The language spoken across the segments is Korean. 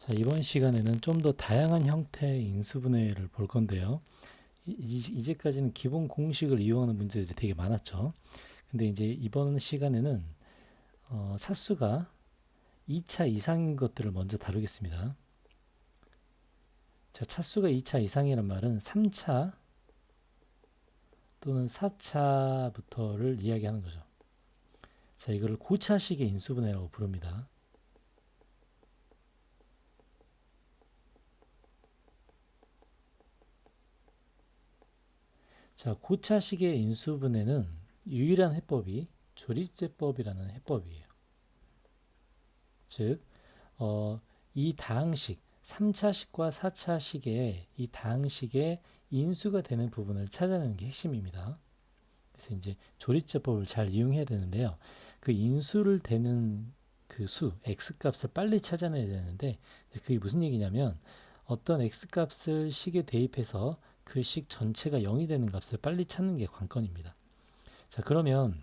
자, 이번 시간에는 좀 더 다양한 형태의 인수분해를 볼 건데요. 이제까지는 기본 공식을 이용하는 문제들이 되게 많았죠. 근데 이제 이번 시간에는 차수가 2차 이상인 것들을 먼저 다루겠습니다. 자, 차수가 2차 이상이란 말은 3차 또는 4차부터를 이야기하는 거죠. 자, 이거를 고차식의 인수분해라고 부릅니다. 자, 고차식의 인수분해는 유일한 해법이 조립제법이라는 해법이에요. 즉, 이 다항식, 3차식과 4차식의 이 다항식의 인수가 되는 부분을 찾아내는 게 핵심입니다. 그래서 이제 조립제법을 잘 이용해야 되는데요. 그 인수를 되는 그 수, x값을 빨리 찾아내야 되는데, 그게 무슨 얘기냐면, 어떤 x값을 식에 대입해서 그 식 전체가 0이 되는 값을 빨리 찾는 게 관건입니다. 자, 그러면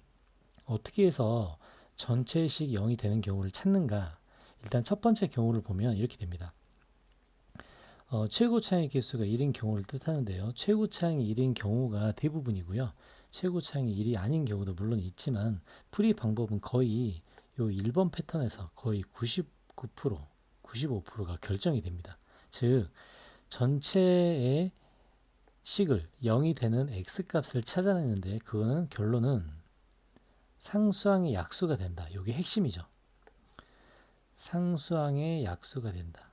어떻게 해서 전체식 0이 되는 경우를 찾는가? 일단 첫 번째 경우를 보면 이렇게 됩니다. 최고 차항의 개수가 1인 경우를 뜻하는데요. 최고 차항이 1인 경우가 대부분이고요. 최고 차항이 1이 아닌 경우도 물론 있지만 풀이 방법은 거의 요 1번 패턴에서 거의 99%, 95%가 결정이 됩니다. 즉 전체의 식을 0이 되는 x값을 찾아내는데 그거는 결론은 상수항의 약수가 된다. 이게 핵심이죠. 상수항의 약수가 된다.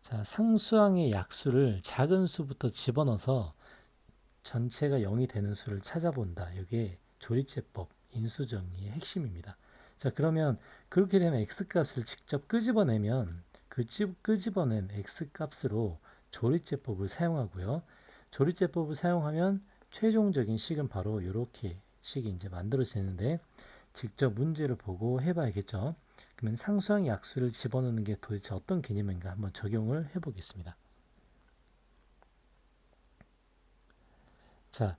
자, 상수항의 약수를 작은 수부터 집어넣어서 전체가 0이 되는 수를 찾아본다. 이게 조리제법, 인수정리의 핵심입니다. 자, 그러면 그렇게 되면 x값을 직접 끄집어내면 그 끄집어낸 x값으로 조리제법을 사용하고요. 조리제법을 사용하면 최종적인 식은 바로 이렇게 식이 이제 만들어지는데 직접 문제를 보고 해봐야겠죠. 그러면 상수항 약수를 집어넣는 게 도대체 어떤 개념인가 한번 적용을 해보겠습니다. 자,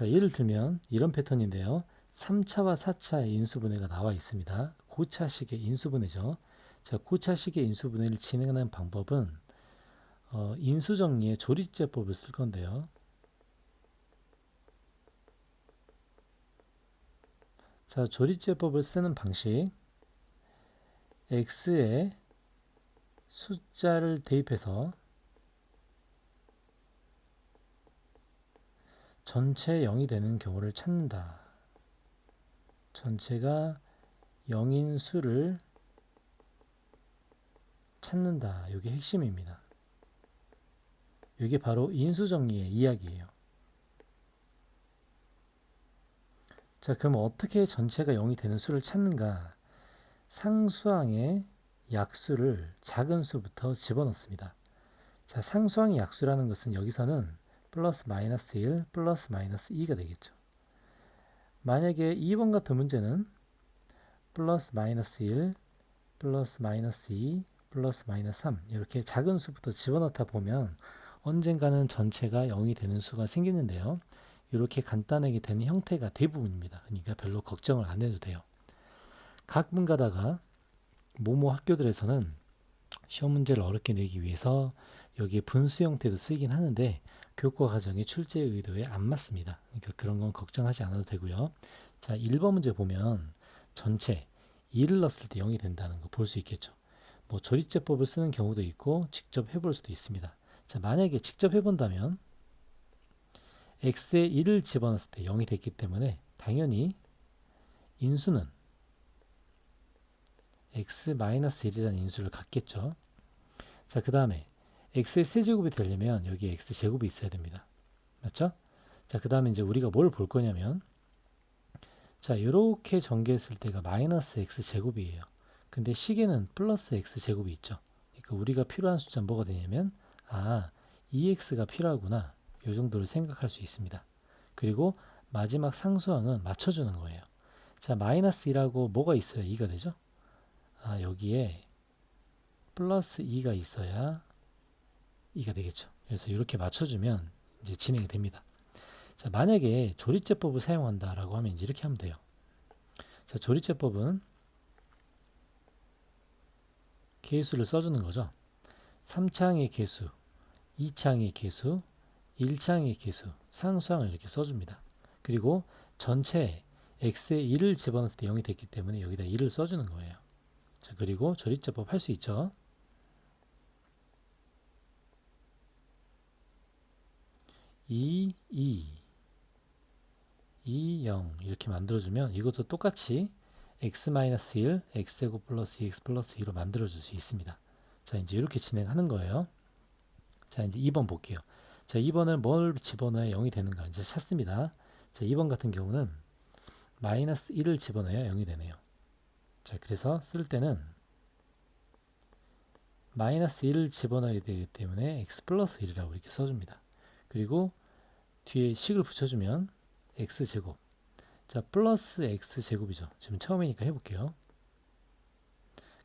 예를 들면 이런 패턴인데요. 3차와 4차의 인수분해가 나와 있습니다. 고차식의 인수분해죠. 자, 고차식의 인수분해를 진행하는 방법은 인수정리의 조립제법을 쓸 건데요. 자, 조립제법을 쓰는 방식 x에 숫자를 대입해서 전체 0이 되는 경우를 찾는다. 전체가 0인 수를 찾는다. 이게 핵심입니다. 이게 바로 인수정리의 이야기예요. 자, 그럼 어떻게 전체가 0이 되는 수를 찾는가? 상수항의 약수를 작은 수부터 집어넣습니다. 자, 상수항의 약수라는 것은 여기서는 플러스 마이너스 1, 플러스 마이너스 2가 되겠죠. 만약에 2번 같은 문제는 플러스 마이너스 1, 플러스 마이너스 2, 플러스 마이너스 3 이렇게 작은 수부터 집어넣다 보면 언젠가는 전체가 0이 되는 수가 생기는데요. 이렇게 간단하게 되는 형태가 대부분입니다. 그러니까 별로 걱정을 안 해도 돼요. 가끔 가다가 모모 학교들에서는 시험 문제를 어렵게 내기 위해서 여기에 분수 형태도 쓰이긴 하는데 교과 과정의 출제 의도에 안 맞습니다. 그러니까 그런 건 걱정하지 않아도 되고요. 자, 1번 문제 보면 전체 2를 넣었을 때 0이 된다는 거 볼 수 있겠죠. 뭐 조립제법을 쓰는 경우도 있고 직접 해볼 수도 있습니다. 자, 만약에 직접 해본다면 x에 1을 집어넣었을 때 0이 됐기 때문에 당연히 인수는 x-1이라는 인수를 갖겠죠. 자, 그 다음에 x의 세제곱이 되려면 여기에 x제곱이 있어야 됩니다. 맞죠? 자, 그 다음에 이제 우리가 뭘 볼 거냐면 자, 이렇게 전개했을 때가 마이너스 x제곱이에요. 근데 식에는 플러스 x제곱이 있죠. 그러니까 우리가 필요한 숫자는 뭐가 되냐면 2x가 필요하구나. 이 정도를 생각할 수 있습니다. 그리고 마지막 상수항은 맞춰주는 거예요. 자, 마이너스 2라고 뭐가 있어야 2가 되죠? 여기에 플러스 2가 있어야 2가 되겠죠. 그래서 이렇게 맞춰주면 이제 진행이 됩니다. 자, 만약에 조립제법을 사용한다라고 하면 이제 이렇게 하면 돼요. 자, 조립제법은 계수를 써주는 거죠. 3차항의 계수, 2차항의 계수, 1차항의 계수, 상수항을 이렇게 써줍니다. 그리고 전체 x에 1을 집어넣었을 때 0이 됐기 때문에 여기다 1을 써주는 거예요. 자, 그리고 조리제법 할 수 있죠. 2, 0 이렇게 만들어주면 이것도 똑같이 x-1, x제곱 플러스 2x 플러스 2로 만들어줄 수 있습니다. 자, 이제 이렇게 진행하는 거예요. 자, 이제 2번 볼게요. 자, 2번을 뭘 집어넣어야 0이 되는가 이제 찾습니다. 자, 2번 같은 경우는 마이너스 1을 집어넣어야 0이 되네요. 자, 그래서 쓸 때는 마이너스 1을 집어넣어야 되기 때문에 x 플러스 1이라고 이렇게 써줍니다. 그리고 뒤에 식을 붙여주면 x제곱, 자 플러스 x제곱이죠. 지금 처음이니까 해볼게요.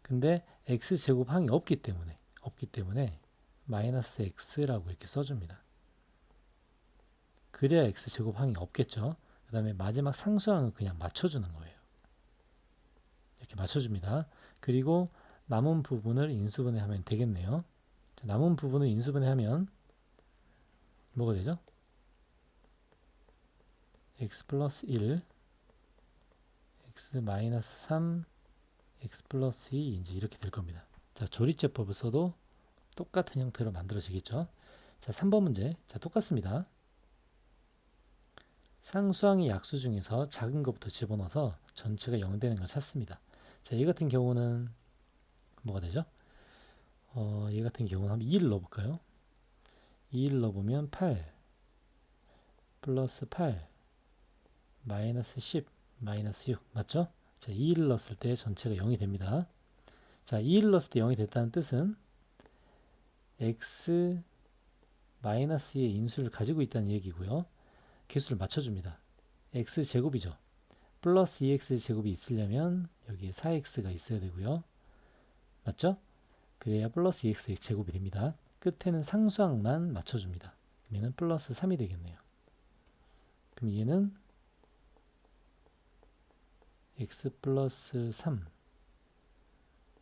근데 x제곱 항이 없기 때문에 마이너스 x라고 이렇게 써줍니다. 그래야 x제곱 항이 없겠죠. 그 다음에 마지막 상수항은 그냥 맞춰주는 거예요. 이렇게 맞춰줍니다. 그리고 남은 부분을 인수분해하면 되겠네요. 자, 남은 부분을 인수분해하면 뭐가 되죠? x 플러스 1, x 마이너스 3, x 플러스 2 이제 이렇게 될 겁니다. 자, 조리제법을 써도 똑같은 형태로 만들어지겠죠. 자, 3번 문제. 자, 똑같습니다. 상수항의 약수 중에서 작은 것부터 집어넣어서 전체가 0 되는 걸 찾습니다. 자, 얘 같은 경우는 뭐가 되죠? 얘 같은 경우는 한번 2를 넣어볼까요? 2를 넣어보면 8 플러스 8 마이너스 10 마이너스 6 맞죠? 자, 2를 넣었을 때 전체가 0이 됩니다. 자, 2를 넣었을 때 0이 됐다는 뜻은 x 마이너스의 인수를 가지고 있다는 얘기고요. 개수를 맞춰줍니다. x제곱이죠. 플러스 2x 제곱이 있으려면 여기에 4x가 있어야 되고요. 맞죠? 그래야 플러스 2x 제곱이 됩니다. 끝에는 상수항만 맞춰줍니다. 그러면 플러스 3이 되겠네요. 그럼 얘는 x 플러스 3,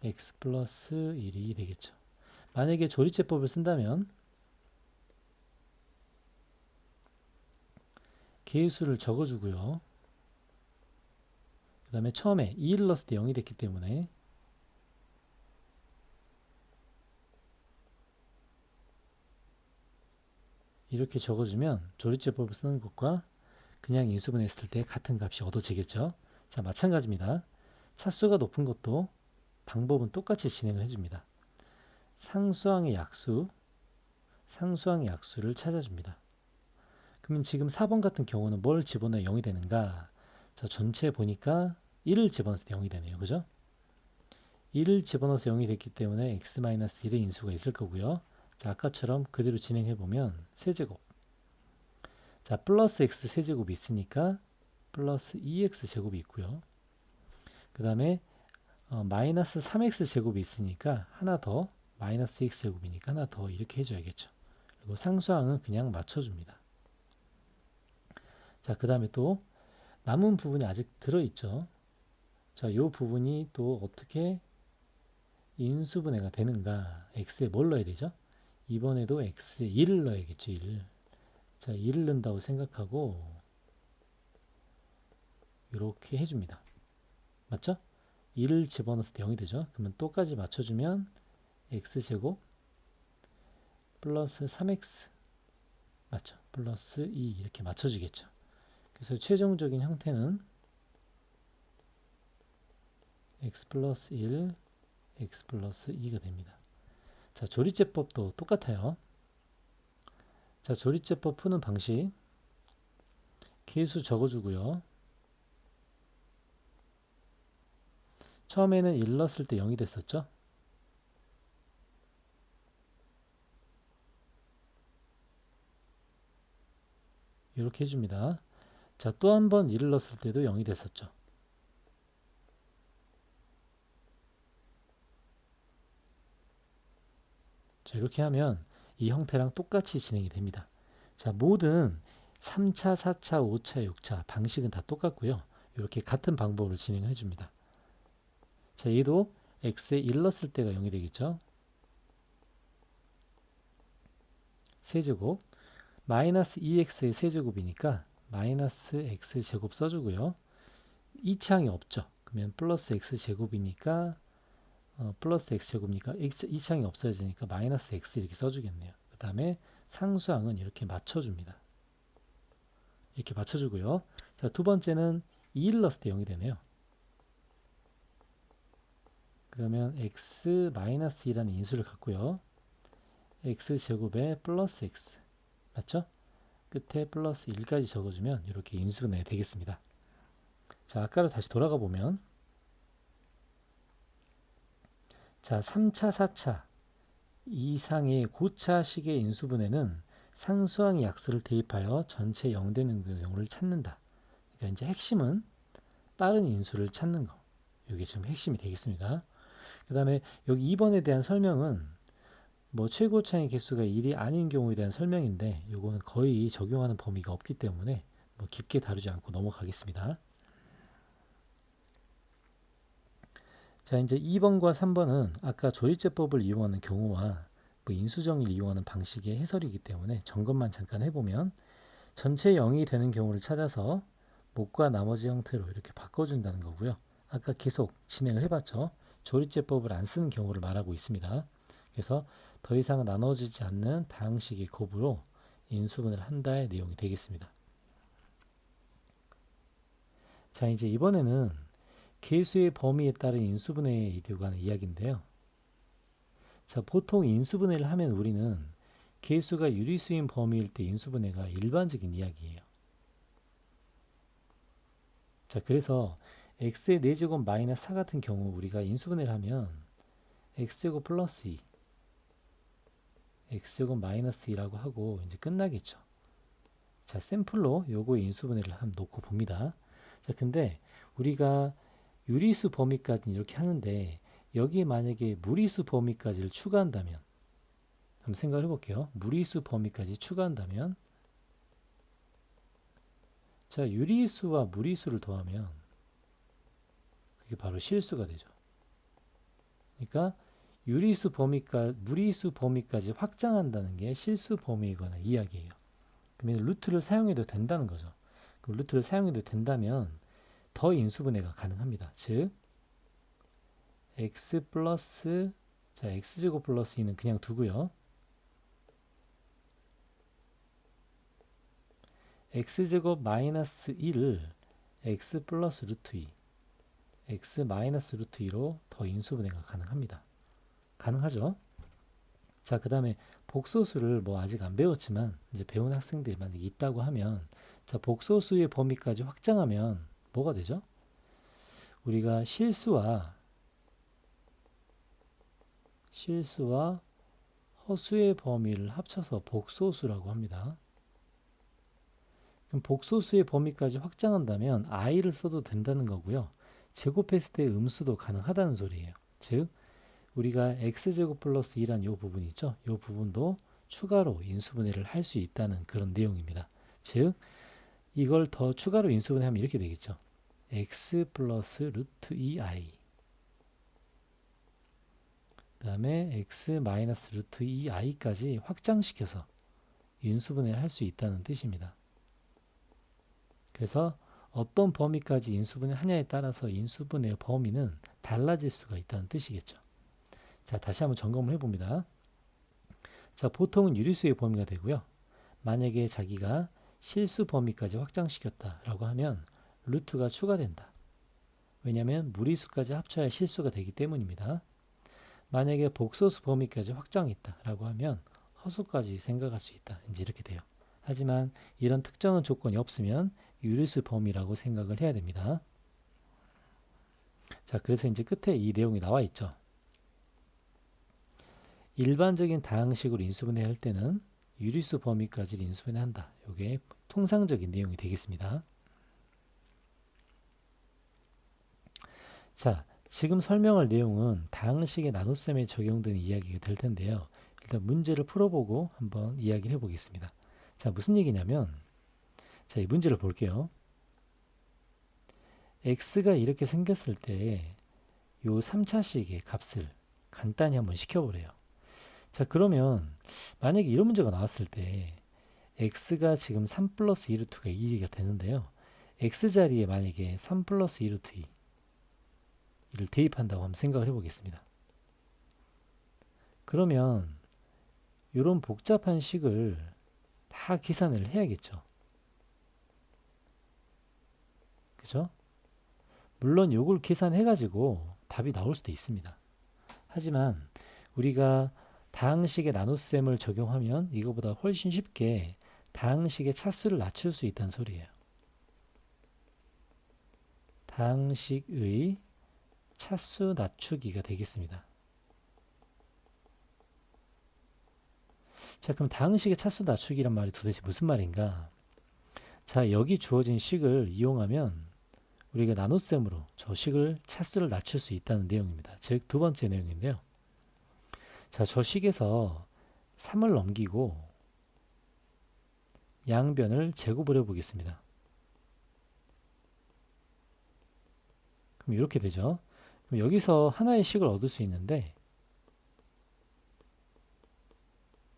x 플러스 1이 되겠죠. 만약에 조리제법을 쓴다면 개수를 적어주고요. 그 다음에 처음에 2를 넣었을 때 0이 됐기 때문에 이렇게 적어주면 조리제법을 쓰는 것과 그냥 인수분해했을 때 같은 값이 얻어지겠죠. 자, 마찬가지입니다. 차수가 높은 것도 방법은 똑같이 진행을 해줍니다. 상수항의 약수를 찾아줍니다. 그러면 지금 4번 같은 경우는 뭘 집어넣어야 0이 되는가? 자, 전체 보니까 1을 집어넣었을 때 0이 되네요. 그죠? 1을 집어넣어서 0이 됐기 때문에 x-1의 인수가 있을 거고요. 자, 아까처럼 그대로 진행해보면 세제곱. 자, 플러스 x 세제곱이 있으니까 플러스 2x 제곱이 있고요. 그 다음에 마이너스 3x 제곱이 있으니까 하나 더 마이너스 x 제곱이니까 하나 더 이렇게 해줘야겠죠. 그리고 상수항은 그냥 맞춰줍니다. 자, 그 다음에 또 남은 부분이 아직 들어있죠. 자, 이 부분이 또 어떻게 인수분해가 되는가? x에 뭘 넣어야 되죠? 이번에도 x에 1을 넣어야겠죠. 1. 자, 1을 넣는다고 생각하고 이렇게 해줍니다. 맞죠? 1을 집어넣었을 때 0이 되죠. 그러면 또까지 맞춰주면 x제곱 플러스 3x 맞죠? 플러스 2 이렇게 맞춰지겠죠. 그래서 최종적인 형태는 x 플러스 1, x 플러스 2가 됩니다. 자, 조리제법도 똑같아요. 자, 조리제법 푸는 방식 계수 적어주고요. 처음에는 1 넣었을 때 0이 됐었죠. 이렇게 해줍니다. 자, 또 한 번 1을 넣었을 때도 0이 됐었죠. 자, 이렇게 하면 이 형태랑 똑같이 진행이 됩니다. 자, 모든 3차, 4차, 5차, 6차 방식은 다 똑같고요. 이렇게 같은 방법으로 진행을 해줍니다. 자, 얘도 x에 1 넣었을 때가 0이 되겠죠. 세제곱 마이너스 2x의 세제곱이니까 마이너스 x제곱 써주고요. 이 창이 없죠. 그러면 플러스 x제곱이니까 플러스 x제곱이니까 이 창이 없어지니까 마이너스 x 이렇게 써주겠네요. 그 다음에 상수항은 이렇게 맞춰줍니다. 이렇게 맞춰주고요. 자, 두 번째는 2를 넣었을 때 0이 되네요. 그러면 x 마이너스 2라는 인수를 갖고요. x제곱에 플러스 x 맞죠? 끝에 플러스 1까지 적어주면 이렇게 인수분해가 되겠습니다. 자, 아까로 다시 돌아가 보면 자, 3차, 4차 이상의 고차식의 인수분해는 상수항의 약수를 대입하여 전체 0 되는 경우를 찾는다. 그러니까 이제 핵심은 빠른 인수를 찾는 거. 이게 지금 핵심이 되겠습니다. 그 다음에 여기 2번에 대한 설명은 뭐 최고차의 개수가 1이 아닌 경우에 대한 설명인데 요거는 거의 적용하는 범위가 없기 때문에 뭐 깊게 다루지 않고 넘어가겠습니다. 자, 이제 2번과 3번은 아까 조리제법을 이용하는 경우와 뭐 인수정리를 이용하는 방식의 해설이기 때문에 점검만 잠깐 해보면 전체 0이 되는 경우를 찾아서 목과 나머지 형태로 이렇게 바꿔준다는 거고요. 아까 계속 진행을 해봤죠. 조리제법을 안 쓰는 경우를 말하고 있습니다. 그래서 더 이상 나눠지지 않는 다항식의 곱으로 인수분해를 한다의 내용이 되겠습니다. 자, 이제 이번에는 계수의 범위에 따른 인수분해에 관한 이야기인데요. 자, 보통 인수분해를 하면 우리는 계수가 유리수인 범위일 때 인수분해가 일반적인 이야기예요. 자, 그래서 x의 4제곱 마이너스 4 같은 경우 우리가 인수분해를 하면 x제곱 플러스 2 x제곱 마이너스 2라고 하고 이제 끝나겠죠. 자, 샘플로 요거의 인수분해를 한번 놓고 봅니다. 자, 근데 우리가 유리수 범위까지 이렇게 하는데 여기에 만약에 무리수 범위까지를 추가한다면 한번 생각을 해볼게요. 무리수 범위까지 추가한다면 자, 유리수와 무리수를 더하면 그게 바로 실수가 되죠. 그러니까 무리수 범위까지 확장한다는 게 실수 범위에 관한 이야기예요. 그러면 루트를 사용해도 된다는 거죠. 그럼 루트를 사용해도 된다면 더 인수분해가 가능합니다. 즉 x 플러스 자 x제곱 플러스 2는 그냥 두고요. x제곱 마이너스 1을 x 플러스 루트 2 x 마이너스 루트 2로 더 인수분해가 가능합니다. 가능하죠? 자, 그 다음에 복소수를 뭐 아직 안 배웠지만 이제 배운 학생들이 만약 있다고 하면 자, 복소수의 범위까지 확장하면 뭐가 되죠? 우리가 실수와 허수의 범위를 합쳐서 복소수라고 합니다. 그럼 복소수의 범위까지 확장한다면 i를 써도 된다는 거고요. 제곱했을 때 음수도 가능하다는 소리예요. 즉 우리가 x제곱 플러스 2란 이 부분 있죠. 이 부분도 추가로 인수분해를 할 수 있다는 그런 내용입니다. 즉 이걸 더 추가로 인수분해하면 이렇게 되겠죠. x 플러스 루트 2i 그 다음에 x 마이너스 루트 2i까지 확장시켜서 인수분해를 할 수 있다는 뜻입니다. 그래서 어떤 범위까지 인수분해 하냐에 따라서 인수분해의 범위는 달라질 수가 있다는 뜻이겠죠. 자, 다시 한번 점검을 해봅니다. 자, 보통은 유리수의 범위가 되고요. 만약에 자기가 실수 범위까지 확장시켰다라고 하면 루트가 추가된다. 왜냐하면 무리수까지 합쳐야 실수가 되기 때문입니다. 만약에 복소수 범위까지 확장했다라고 하면 허수까지 생각할 수 있다. 이제 이렇게 돼요. 하지만 이런 특정한 조건이 없으면 유리수 범위라고 생각을 해야 됩니다. 자, 그래서 이제 끝에 이 내용이 나와 있죠. 일반적인 다항식으로 인수분해 할 때는 유리수 범위까지 인수분해 한다. 이게 통상적인 내용이 되겠습니다. 자, 지금 설명할 내용은 다항식의 나눗셈에 적용되는 이야기가 될 텐데요. 일단 문제를 풀어보고 한번 이야기를 해보겠습니다. 자, 무슨 얘기냐면 자, 이 문제를 볼게요. x가 이렇게 생겼을 때 요 3차식의 값을 간단히 한번 시켜보래요. 자, 그러면 만약에 이런 문제가 나왔을 때 x가 지금 3 플러스 2 루트가 2가 되는데요. x 자리에 만약에 3 플러스 2 루트 2를 대입한다고 한번 생각을 해보겠습니다. 그러면 이런 복잡한 식을 다 계산을 해야겠죠. 그죠? 물론 요걸 계산해가지고 답이 나올 수도 있습니다. 하지만 우리가 다항식의 나눗셈을 적용하면 이거보다 훨씬 쉽게 다항식의 차수를 낮출 수 있다는 소리예요. 다항식의 차수 낮추기가 되겠습니다. 자, 그럼 다항식의 차수 낮추기란 말이 도대체 무슨 말인가? 자, 여기 주어진 식을 이용하면 우리가 나눗셈으로 저 식을 차수를 낮출 수 있다는 내용입니다. 즉, 두 번째 내용인데요. 자, 저 식에서 3을 넘기고 양변을 제곱을 해보겠습니다. 그럼 이렇게 되죠. 그럼 여기서 하나의 식을 얻을 수 있는데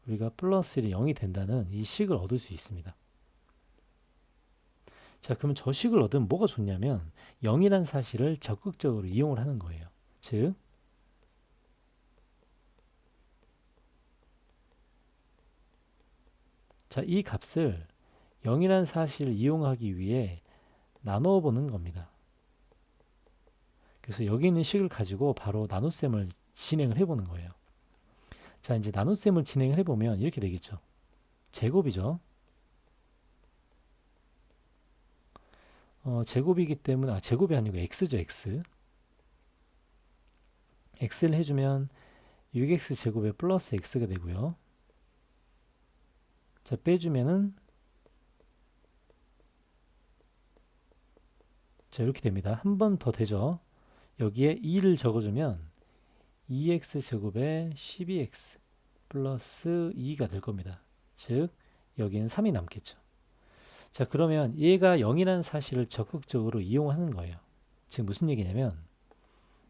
우리가 플러스 1이 0이 된다는 이 식을 얻을 수 있습니다. 자, 그러면 저 식을 얻으면 뭐가 좋냐면 0이라는 사실을 적극적으로 이용을 하는 거예요. 즉, 자, 이 값을 0이라는 사실을 이용하기 위해 나누어 보는 겁니다. 그래서 여기 있는 식을 가지고 바로 나눗셈을 진행을 해보는 거예요. 자, 이제 나눗셈을 진행을 해보면 이렇게 되겠죠. 제곱이죠. 제곱이기 때문에, 제곱이 아니고 x죠, x. x를 해주면 6x 제곱에 플러스 x가 되고요. 자, 빼주면은, 자, 이렇게 됩니다. 한 번 더 되죠. 여기에 2를 적어주면 2x 제곱에 12x 플러스 2가 될 겁니다. 즉, 여기는 3이 남겠죠. 자, 그러면 얘가 0이라는 사실을 적극적으로 이용하는 거예요. 즉, 무슨 얘기냐면,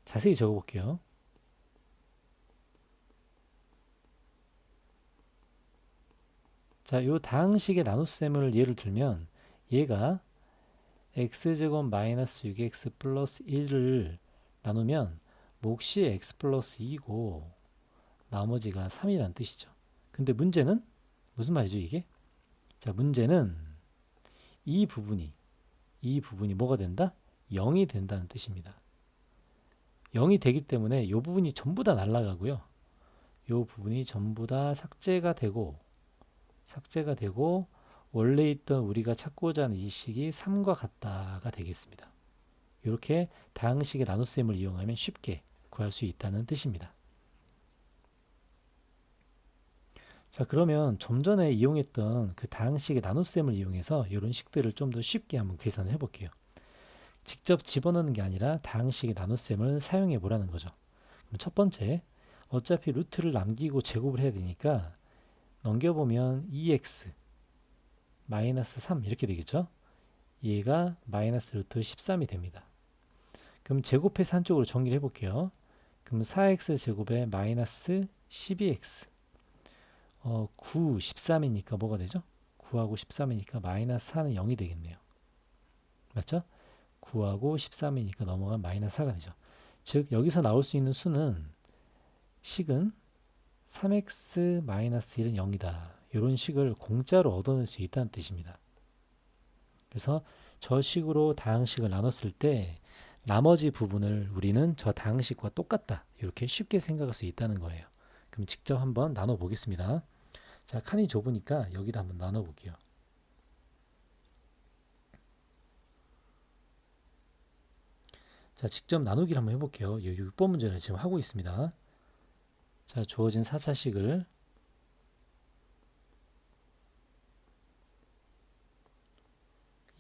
자세히 적어볼게요. 자, 요 다항식의 나눗셈을 예를 들면 얘가 x제곱 마이너스 6x 플러스 1을 나누면 몫이 x 플러스 2고 나머지가 3이라는 뜻이죠. 근데 문제는 무슨 말이죠, 이게? 자, 문제는 이 부분이 뭐가 된다? 0이 된다는 뜻입니다. 0이 되기 때문에 이 부분이 전부 다 날아가고요. 이 부분이 전부 다 삭제가 되고 원래 있던 우리가 찾고자 하는 이 식이 3과 같다가 되겠습니다. 이렇게 다항식의 나눗셈을 이용하면 쉽게 구할 수 있다는 뜻입니다. 자, 그러면 좀 전에 이용했던 그 다항식의 나눗셈을 이용해서 이런 식들을 좀 더 쉽게 한번 계산을 해볼게요. 직접 집어넣는 게 아니라 다항식의 나눗셈을 사용해 보라는 거죠. 그럼 첫 번째, 어차피 루트를 남기고 제곱을 해야 되니까 넘겨보면 2x 마이너스 3 이렇게 되겠죠. 얘가 마이너스 루트 13이 됩니다. 그럼 제곱해서 한쪽으로 정리를 해볼게요. 그럼 4x 제곱에 마이너스 12x 9, 13이니까 뭐가 되죠? 9하고 13이니까 마이너스 4는 0이 되겠네요. 맞죠? 9하고 13이니까 넘어간 마이너스 4가 되죠. 즉 여기서 나올 수 있는 수는 식은 3x 마이너스 1은 0이다. 이런 식을 공짜로 얻어낼 수 있다는 뜻입니다. 그래서 저 식으로 다항식을 나눴을 때 나머지 부분을 우리는 저 다항식과 똑같다. 이렇게 쉽게 생각할 수 있다는 거예요. 그럼 직접 한번 나눠 보겠습니다. 자, 칸이 좁으니까 여기다 한번 나눠 볼게요. 자, 직접 나누기를 한번 해볼게요. 6번 문제를 지금 하고 있습니다. 자, 주어진 4차식을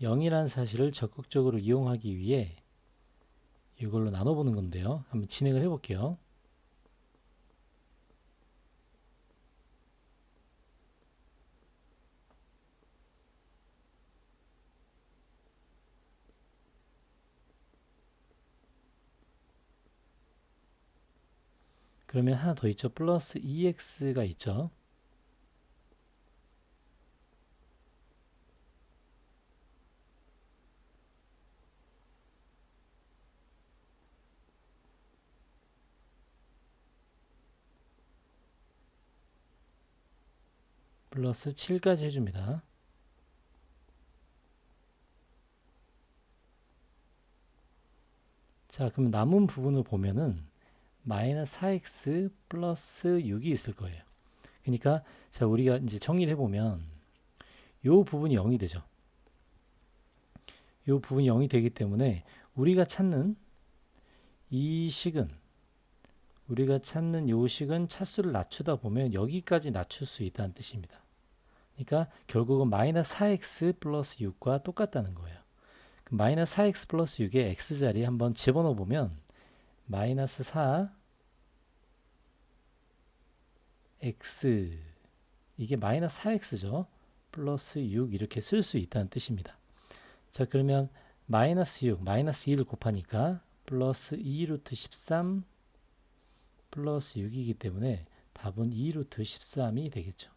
0이라는 사실을 적극적으로 이용하기 위해 이걸로 나눠보는 건데요. 한번 진행을 해볼게요. 그러면 하나 더 있죠. 플러스 2x가 있죠. 플러스 7까지 해줍니다. 자, 그럼 남은 부분을 보면은 마이너스 4x 플러스 6이 있을 거예요. 그러니까 자, 우리가 이제 정리를 해보면 요 부분이 0이 되죠. 요 부분이 0이 되기 때문에 우리가 찾는 이 식은 우리가 찾는 요 식은 차수를 낮추다 보면 여기까지 낮출 수 있다는 뜻입니다. 그러니까 결국은 마이너스 4x 플러스 6과 똑같다는 거예요. 마이너스 4x 플러스 6의 x자리에 한번 집어넣어 보면 마이너스 4x 이게 마이너스 4x죠. 플러스 6 이렇게 쓸 수 있다는 뜻입니다. 자, 그러면 마이너스 6, 마이너스 2를 곱하니까 플러스 2 루트 13 플러스 6이기 때문에 답은 2 루트 13이 되겠죠.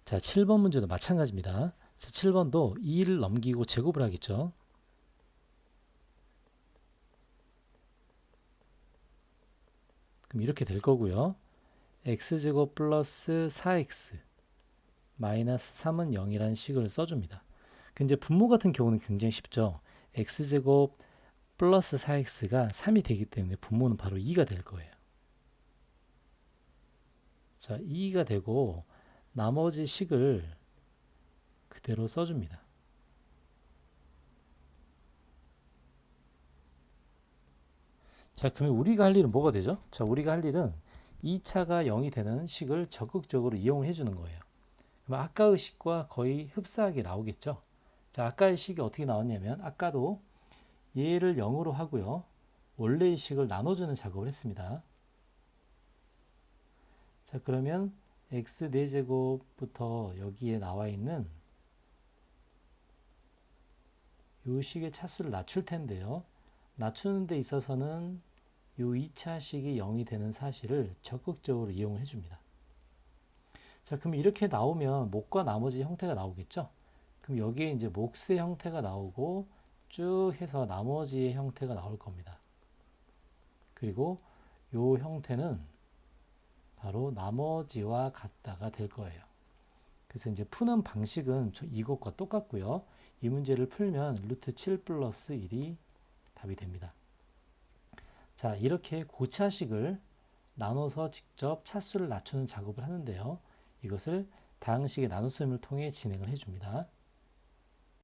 자, 7번 문제도 마찬가지입니다. 자, 7번도 2를 넘기고 제곱을 하겠죠. 그럼 이렇게 될 거고요. x제곱 플러스 4x 마이너스 3은 0이라는 식을 써줍니다. 근데 분모 같은 경우는 굉장히 쉽죠. x제곱 플러스 4x가 3이 되기 때문에 분모는 바로 2가 될 거예요. 자, 2가 되고 나머지 식을 그대로 써줍니다. 자, 그러면 우리가 할 일은 뭐가 되죠? 자, 우리가 할 일은 2차가 0이 되는 식을 적극적으로 이용을 해주는 거예요. 그럼 아까의 식과 거의 흡사하게 나오겠죠? 자, 아까의 식이 어떻게 나왔냐면 아까도 얘를 0으로 하고요. 원래의 식을 나눠주는 작업을 했습니다. 자, 그러면 x 4제곱부터 여기에 나와 있는 이 식의 차수를 낮출 텐데요. 낮추는 데 있어서는 이 2차 식이 0이 되는 사실을 적극적으로 이용을 해줍니다. 자, 그럼 이렇게 나오면 목과 나머지 형태가 나오겠죠? 그럼 여기에 이제 몫의 형태가 나오고 쭉 해서 나머지의 형태가 나올 겁니다. 그리고 이 형태는 바로 나머지와 같다가 될 거예요. 그래서 이제 푸는 방식은 이것과 똑같고요. 이 문제를 풀면 루트 7 플러스 1이 답이 됩니다. 자, 이렇게 고차식을 나눠서 직접 차수를 낮추는 작업을 하는데요. 이것을 다항식의 나눗셈을 통해 진행을 해줍니다.